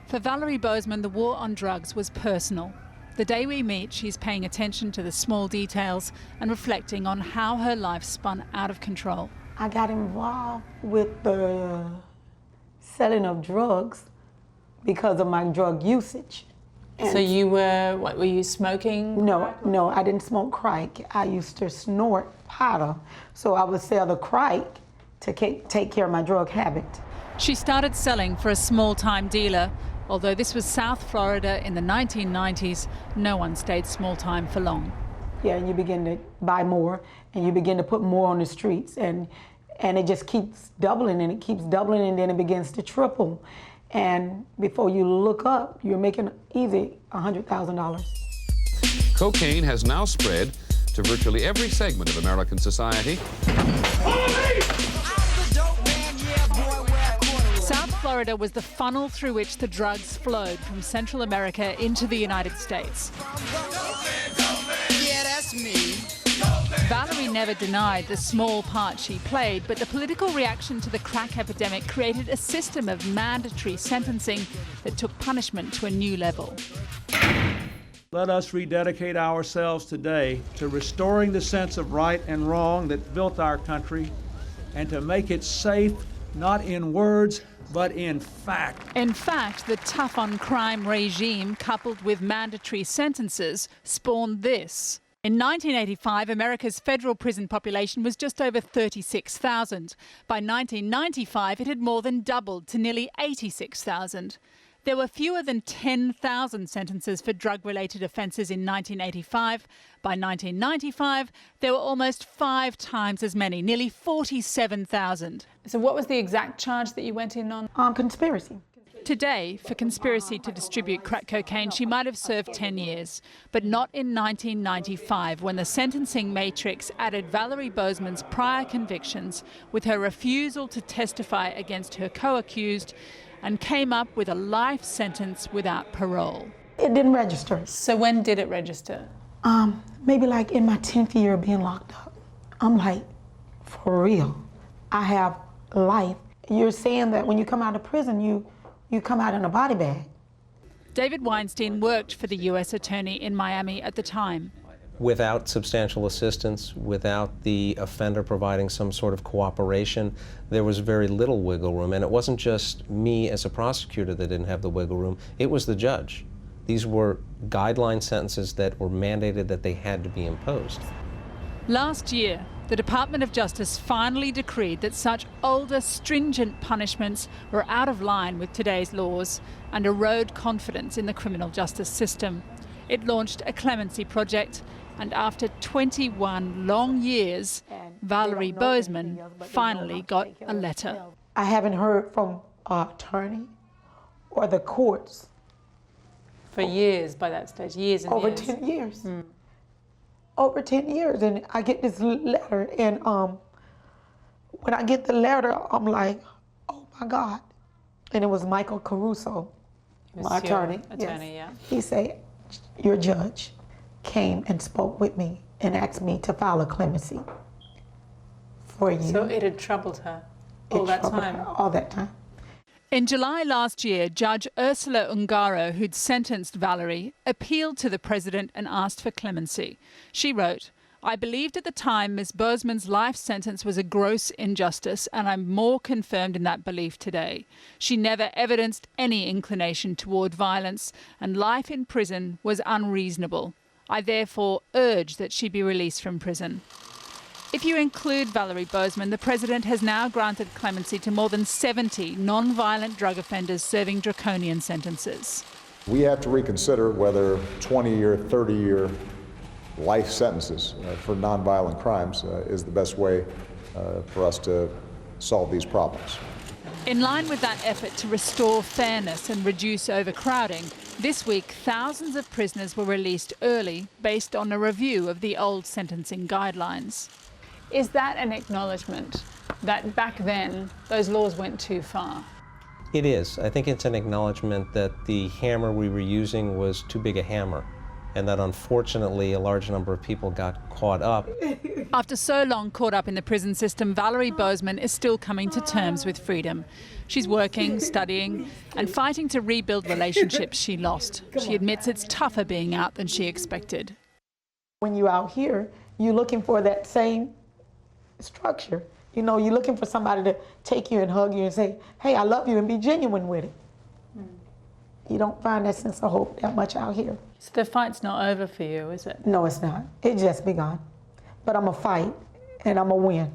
For Valerie Bozeman, the war on drugs was personal. The day we meet, she's paying attention to the small details and reflecting on how her life spun out of control. I got involved with the selling of drugs because of my drug usage. And so you were, what, were you smoking? No, I didn't smoke crack. I used to snort powder, so I would sell the crack to take care of my drug habit. She started selling for a small-time dealer. Although this was South Florida in the 1990s, no one stayed small-time for long. Yeah, and you begin to buy more, and you begin to put more on the streets, and it just keeps doubling, and it keeps doubling, and then it begins to triple. And before you look up, you're making easy $100,000. Cocaine has now spread to virtually every segment of American society. South Florida was the funnel through which the drugs flowed from Central America into the United States. Yeah, that's me. Valerie never denied the small part she played, but the political reaction to the crack epidemic created a system of mandatory sentencing that took punishment to a new level. Let us rededicate ourselves today to restoring the sense of right and wrong that built our country, and to make it safe, not in words, but in fact. In fact, the tough-on-crime regime, coupled with mandatory sentences, spawned this. In 1985, America's federal prison population was just over 36,000. By 1995, it had more than doubled to nearly 86,000. There were fewer than 10,000 sentences for drug-related offences in 1985. By 1995, there were almost 5 times as many, nearly 47,000. So what was the exact charge that you went in on? Conspiracy. Today, for conspiracy to distribute crack cocaine, she might have served 10 years, but not in 1995, when the sentencing matrix added Valerie Bozeman's prior convictions with her refusal to testify against her co-accused, and came up with a life sentence without parole. It didn't register. So when did it register? Maybe like in my 10th year of being locked up. I'm like, for real, I have life. You're saying that when you come out of prison, you come out in a body bag. David Weinstein worked for the U.S. Attorney in Miami at the time. Without substantial assistance, without the offender providing some sort of cooperation, there was very little wiggle room. And it wasn't just me as a prosecutor that didn't have the wiggle room, it was the judge. These were guideline sentences that were mandated that they had to be imposed. Last year, the Department of Justice finally decreed that such older, stringent punishments were out of line with today's laws and erode confidence in the criminal justice system. It launched a clemency project, and after 21 long years, Valerie Bozeman finally got a letter. I haven't heard from an attorney or the courts. For years by that stage, years and over years. 10 years. Over 10 years, and I get this letter, and when I get the letter, I'm like, oh my God. And it was Michael Caruso, my attorney. Yes. Yeah. He said, your judge came and spoke with me and asked me to file a clemency for you. So it had troubled her all that time? All that time. In July last year, Judge Ursula Ungaro, who'd sentenced Valerie, appealed to the president and asked for clemency. She wrote, "I believed at the time Ms. Bozeman's life sentence was a gross injustice, and I'm more confirmed in that belief today. She never evidenced any inclination toward violence, and life in prison was unreasonable. I therefore urge that she be released from prison." If you include Valerie Bozeman, the president has now granted clemency to more than 70 non-violent drug offenders serving draconian sentences. We have to reconsider whether 20-year, 30-year life sentences for nonviolent crimes is the best way for us to solve these problems. In line with that effort to restore fairness and reduce overcrowding, this week thousands of prisoners were released early based on a review of the old sentencing guidelines. Is that an acknowledgement that back then those laws went too far? It is. I think it's an acknowledgement that the hammer we were using was too big a hammer, and that unfortunately a large number of people got caught up. After so long caught up in the prison system, Valerie Bozeman is still coming to terms with freedom. She's working, studying, and fighting to rebuild relationships she lost. She admits it's tougher being out than she expected. When you're out here, you're looking for that same structure. You know, you're looking for somebody to take you and hug you and say, hey, I love you, and be genuine with it. You don't find that sense of hope that much out here. So the fight's not over for you, is it? No, it's not. It just begun. But I'm going to fight, and I'm going to win.